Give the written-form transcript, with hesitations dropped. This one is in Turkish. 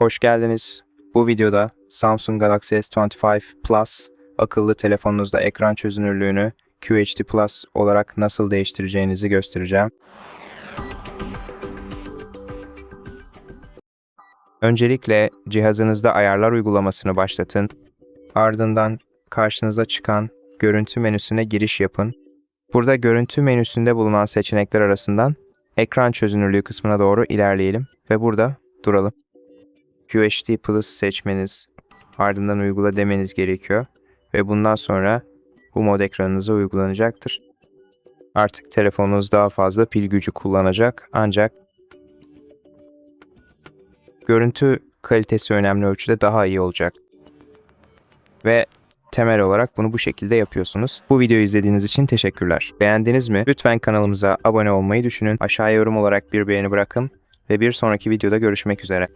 Hoş geldiniz. Bu videoda Samsung Galaxy S25 Plus akıllı telefonunuzda ekran çözünürlüğünü QHD Plus olarak nasıl değiştireceğinizi göstereceğim. Öncelikle cihazınızda ayarlar uygulamasını başlatın. Ardından karşınıza çıkan görüntü menüsüne giriş yapın. Burada görüntü menüsünde bulunan seçenekler arasından ekran çözünürlüğü kısmına doğru ilerleyelim ve burada duralım. QHD Plus seçmeniz, ardından uygula demeniz gerekiyor ve bundan sonra bu mod ekranınıza uygulanacaktır. Artık telefonunuz daha fazla pil gücü kullanacak ancak görüntü kalitesi önemli ölçüde daha iyi olacak. Ve temel olarak bunu bu şekilde yapıyorsunuz. Bu videoyu izlediğiniz için teşekkürler. Beğendiniz mi? Lütfen kanalımıza abone olmayı düşünün. Aşağıya yorum olarak bir beğeni bırakın ve bir sonraki videoda görüşmek üzere.